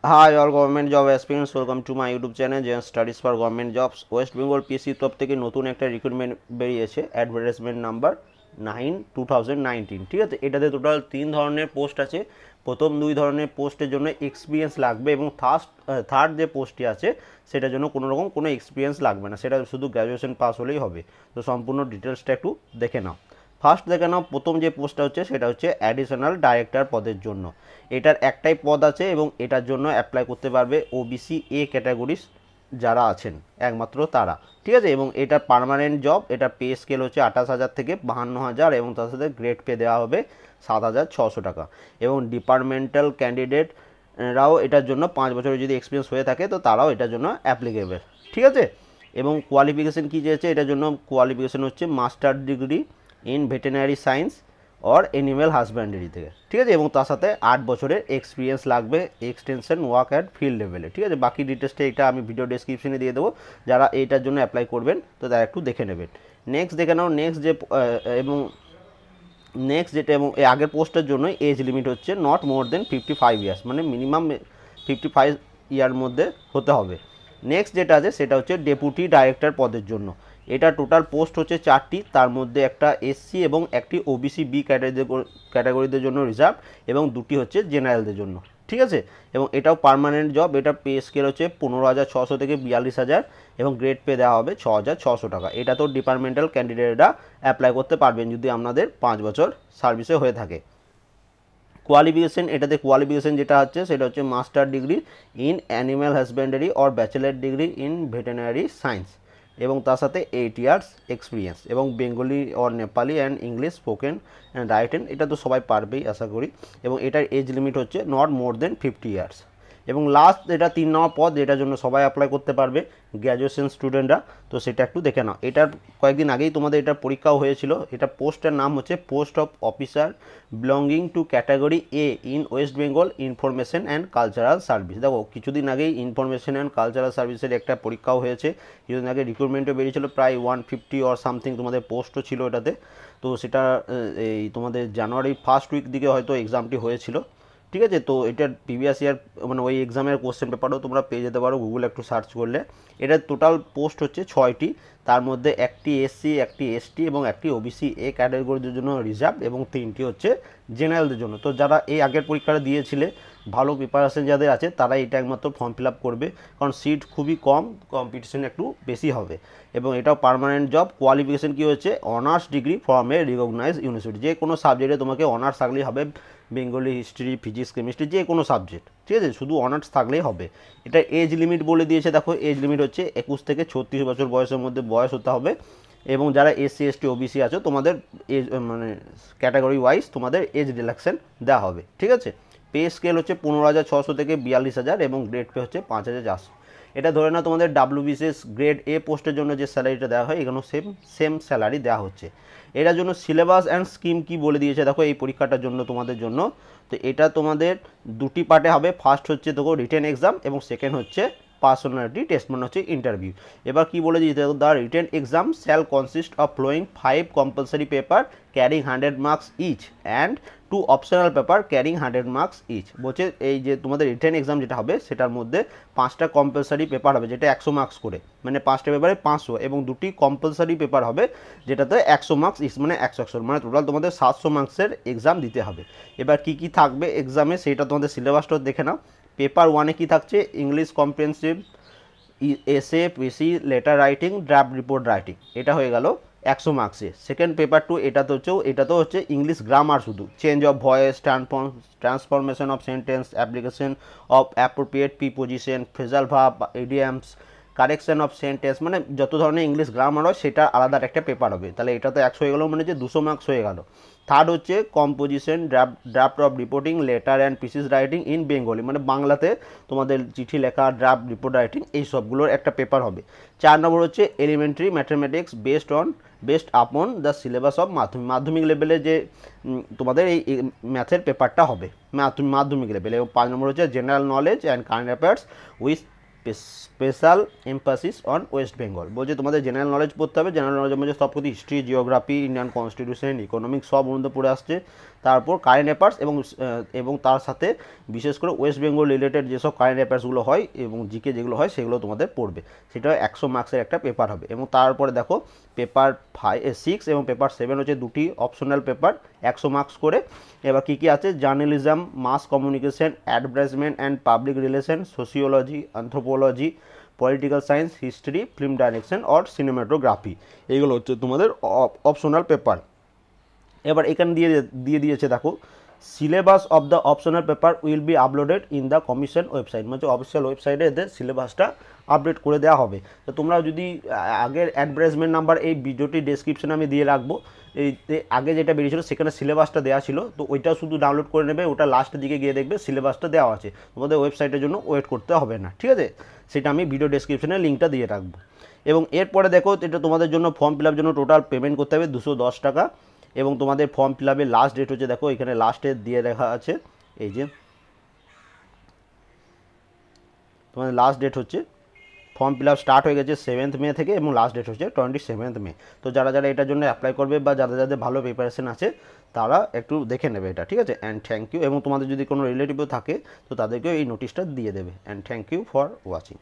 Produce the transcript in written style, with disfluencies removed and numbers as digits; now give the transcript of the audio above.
Hi all government job aspirants, welcome to my YouTube channel JN Studies for Government Jobs. West Bengal PSC তরফ থেকে নতুন একটা recruitment বেরিয়েছে, advertisement number 9/2019। ঠিক আছে, এটাতে টোটাল 3 ধরনের পোস্ট আছে। প্রথম 2 ধরনের পোস্টের জন্য এক্সপিরিয়েন্স লাগবে এবং থার্ড যে পোস্টটি আছে সেটার জন্য কোনো রকম কোনো এক্সপিরিয়েন্স লাগবে না, সেটা শুধু গ্র্যাজুয়েশন পাস হলেই হবে। তো সম্পূর্ণ ডিটেলসটা একটু দেখে নাও। ফার্স্ট দেখে নাও, প্রথম যে পোস্টটা হচ্ছে সেটা হচ্ছে অ্যাডিশনাল ডাইরেক্টর পদের জন্য। এটার একটাই পদ আছে এবং এটার জন্য অ্যাপ্লাই করতে পারবে ওবিসি এ ক্যাটাগরিজ যারা আছেন, একমাত্র তারা। ঠিক আছে, এবং এটা পার্মানেন্ট জব। এটা পে স্কেল হচ্ছে 28,000 থেকে 52,000 এবং তার সাথে গ্রেড পে দেওয়া হবে 7,600 টাকা। এবং ডিপার্টমেন্টাল ক্যান্ডিডেটরাও এটার জন্য 5 বছরের যদি এক্সপিরিয়েন্স হয়ে থাকে তো তারাও এটার জন্য অ্যাপ্লিকেবল। ঠিক আছে, এবং কোয়ালিফিকেশান কী চেয়েছে এটার জন্য? কোয়ালিফিকেশান হচ্ছে master degree in veterinary science or animal husbandry থেকে। ঠিক আছে, এবং তার সাথে 8 বছরের এক্সপিরিয়েন্স লাগবে এক্সটেনশন ওয়ার্ক অ্যাট ফিল্ড লেভেলে। ঠিক আছে, বাকি ডিটেলসটা এটা আমি ভিডিও ডেসক্রিপশনে দিয়ে দেবো, যারা এইটার জন্য অ্যাপ্লাই করবেন তো তারা একটু দেখে নেবেন। নেক্সট দেখে নাও, নেক্সট যেটা এবং এই আগের পোস্টের জন্য এজ লিমিট হচ্ছে নট মোর দেন 55 ইয়ার্স, মানে মিনিমাম 55 ইয়ার মধ্যে হতে হবে। নেক্সট যেটা আছে সেটা হচ্ছে ডেপুটি ডাইরেক্টর পদের জন্য। এটা টোটাল পোস্ট হচ্ছে 4টি, তার মধ্যে একটা এসসি এবং একটি ওবিসি বি ক্যাটাগরিদের জন্য রিজার্ভ এবং 2টি হচ্ছে জেনারেলদের জন্য। ঠিক আছে, এবং এটাও পার্মানেন্ট জব। এটা পে স্কেল হচ্ছে 15,600 থেকে 42,000 এবং গ্রেড পে দেওয়া হবে 6,600 টাকা। এটা তো ডিপার্টমেন্টাল ক্যান্ডিডেটরা অ্যাপ্লাই করতে পারবেন যদি আপনাদের 5 বছর সার্ভিসে হয়ে থাকে। কোয়ালিফিকেশন, এটাতে কোয়ালিফিকেশন যেটা হচ্ছে সেটা হচ্ছে master degree in animal husbandry or bachelor degree in veterinary science এবং তার সাথে 8 ইয়ার্স এক্সপিরিয়েন্স এবং Bengali or Nepali and English spoken and written. এটা তো সবাই পারবেই আশা করি। এবং এটার এজ লিমিট হচ্ছে নট মোর দেন 50 ইয়ার্স। এবং লাস্ট এটা 3 নম্বর পদ, এটার জন্য সবাই অ্যাপ্লাই করতে পারবে, গ্র্যাজুয়েশন স্টুডেন্টরা। তো সেটা একটু দেখে নাও। এটার কয়েকদিন আগেই তোমাদের এটার পরীক্ষাও হয়েছিল। এটা পোস্টের নাম হচ্ছে post of officer belonging to category A in West Bengal information and cultural service. দেখো, কিছুদিন আগেই ইনফরমেশন অ্যান্ড কালচারাল সার্ভিসের একটা পরীক্ষাও হয়েছে, কিছুদিন আগে রিক্রুটমেন্টও বেরিয়েছিল, প্রায় 150 অর সামথিং তোমাদের পোস্টও ছিল এটাতে। তো সেটা এই তোমাদের জানুয়ারি ফার্স্ট উইক দিকে হয়তো এক্সামটি হয়েছিল। ঠিক আছে, তো এটার প্রিভিয়াস ইয়ার মানে ওই এক্সামের কোশ্চেন পেপারও তোমরা পেয়ে যেতে পারো গুগলে একটু সার্চ করলে। এটার টোটাল পোস্ট হচ্ছে 6টি, তার মধ্যে একটি এসসি, একটি এসটি এবং একটি ওবিসি এ ক্যাটাগরিদের জন্য রিজার্ভ এবং 3টি হচ্ছে জেনারেলদের জন্য। তো যারা এই আগের পরীক্ষাটা দিয়েছিলে, ভালো প্রিপারেশন যাদের আছে তারা এটা একমাত্র ফর্ম ফিল আপ করবে, কারণ সিট খুবই কম, কম্পিটিশন একটু বেশি হবে। এবং এটাও পার্মানেন্ট জব। কোয়ালিফিকেশন কী হচ্ছে? Honours degree from a recognise university. যে কোনো সাবজেক্টে তোমাকে অনার্স থাকলেই হবে, বেঙ্গলি, হিস্ট্রি, ফিজিক্স, কেমিস্ট্রি, যে কোনো সাবজেক্ট। ঠিক আছে, শুধু অনার্স থাকলেই হবে। এটা এজ লিমিট বলে দিয়েছে, দেখো এজ লিমিট হচ্ছে 21 থেকে 36 বছর বয়সের মধ্যে বয়স হতে হবে। এবং যারা এসসি, এসটি, ওবিসি আছো তোমাদের এজ মানে ক্যাটাগরি ওয়াইজ তোমাদের এজ রিল্যাক্সেশন দেওয়া হবে। ঠিক আছে, পে স্কেল হচ্ছে 15,600 থেকে 42,000 এবং গ্রেড পে হচ্ছে 5,400। এটা ধরে নাও তোমাদের ডাব্লিউবিসিএস গ্রেড এ পোস্টের জন্য যে স্যালারিটা দেওয়া হয় এখানেও সেম স্যালারি দেওয়া হচ্ছে। এটার জন্য সিলেবাস অ্যান্ড স্কিম কি বলে দিয়েছে দেখো এই পরীক্ষাটার জন্য তোমাদের জন্য। তো এটা তোমাদের 2টি পার্টে হবে। ফার্স্ট হচ্ছে দেখো রিটেন এক্সাম এবং সেকেন্ড হচ্ছে পার্সোনালিটি টেস্ট, মানে হচ্ছে ইন্টারভিউ। এবার কি বলে দিয়েছে? The written exam shall consist of following 5 compulsory paper carrying 100 marks each and 2 optional paper carrying 100 marks each. বলছে এই যে তোমাদের রিটেন এক্সাম যেটা হবে সেটার মধ্যে 5টা কম্পালসারি পেপার হবে যেটা 100 মার্কস করে, মানে 5টা পেপারে 500, এবং 2টি কম্পালসারি পেপার হবে যেটাতে 100 মার্কস ইচ, মানে 100, মানে টোটাল তোমাদের 700 মার্কসের এক্সাম দিতে হবে। এবার কি কি থাকবে এক্সামে সেটা তোমাদের সিলেবাসটা দেখে নাও। পেপার 1-এ কী থাকছে? English comprehensive, essay, precis, letter writing, draft report writing. এটা হয়ে গেল 100 মার্কসে। সেকেন্ড পেপার 2, এটা তো হচ্ছে ইংলিশ গ্রামার, শুধু change of voice, transformation of sentence, application of appropriate preposition, phrasal verb, idioms, correction of sentence, মানে যত ধরনের ইংলিশ গ্রামার হয় সেটা আলাদা একটা পেপার হবে। তাহলে এটা তো 100 হয়ে গেল, মানে যে 200 মার্কস হয়ে গেল। থার্ড হচ্ছে composition, draft of reporting, letter and পিসিস writing in Bengali, মানে বাংলাতে তোমাদের চিঠি লেখা, ড্রাফট রিপোর্ট রাইটিং, এই সবগুলোর একটা পেপার হবে। 4 নম্বর হচ্ছে elementary mathematics based upon the syllabus of মাধ্যমিক লেভেলে যে তোমাদের এই ম্যাথের পেপারটা হবে মাধ্যমিক লেভেলে। এবং 5 নম্বর হচ্ছে general knowledge and current affairs with special emphasis on West Bengal. বলছে তোমাদের জেনারেল নলেজ পড়তে হবে, জেনারেল নলেজের মধ্যে সব কিছু history, geography, Indian constitution, economics সব মধ্যে পড়ে আসছে। তারপর কারেন্ট অ্যাফেয়ার্স এবং তার সাথে বিশেষ করে ওয়েস্ট বেঙ্গল রিলেটেড যেসব কারেন্ট অ্যাফেয়ার্সগুলো হয় এবং জিকে যেগুলো হয় সেগুলো তোমাদের পড়বে। সেটা 100 মার্কসের একটা পেপার হবে। এবং তারপরে দেখো পেপার 6 এবং পেপার 7 হচ্ছে দুটি অপশনাল পেপার, 100 মার্কস করে। এবার কী কী আছে, journalism, mass communication, advertisement and public relation, sociology, anthropology, political science, history, film direction or cinematography, এইগুলো হচ্ছে তোমাদের অপশনাল পেপার। এবার এখানে দিয়ে দিয়েছে দেখো, syllabus of the optional paper will be uploaded in the commission website, মানে অফিসিয়াল ওয়েবসাইটে এদের সিলেবাসটা আপডেট করে দেওয়া হবে। তো তোমরা যদি আগের অ্যাডভার্টাইজমেন্ট নাম্বার এই ভিডিওটি ডেসক্রিপশনে আমি দিয়ে রাখবো, এই আগে যেটা বেরিয়েছিল সেখানে সিলেবাসটা দেওয়া ছিল, তো ওইটাও শুধু ডাউনলোড করে নেবে, ওটা লাস্টের দিকে গিয়ে দেখবে সিলেবাসটা দেওয়া আছে, তোমাদের ওয়েবসাইটের জন্য ওয়েট করতে হবে না, ঠিক আছে। সেটা আমি ভিডিও ডেসক্রিপশনে লিঙ্কটা দিয়ে রাখবো। এবং এরপরে দেখো, এটা তোমাদের জন্য ফর্ম ফিল আপের জন্য টোটাল পেমেন্ট করতে হবে 210 টাকা। এবং তোমাদের ফর্ম ফিল আপের লাস্ট ডেট হচ্ছে, দেখো এখানে লাস্টে দিয়ে দেখা আছে, এই যে তোমাদের লাস্ট ডেট হচ্ছে, ফর্ম ফিল আপ স্টার্ট হয়ে গেছে 7 মে থেকে এবং লাস্ট ডেট হচ্ছে 27 মে। তো যারা যারা এটার জন্য অ্যাপ্লাই করবে বা যাদের যাদের ভালো প্রিপারেশন আছে তারা একটু দেখে নেবে এটা, ঠিক আছে। And thank you. এবং তোমাদের যদি কোনো রিলেটিভও থাকে তো তাদেরকেও এই নোটিশটা দিয়ে দেবে। And thank you for watching.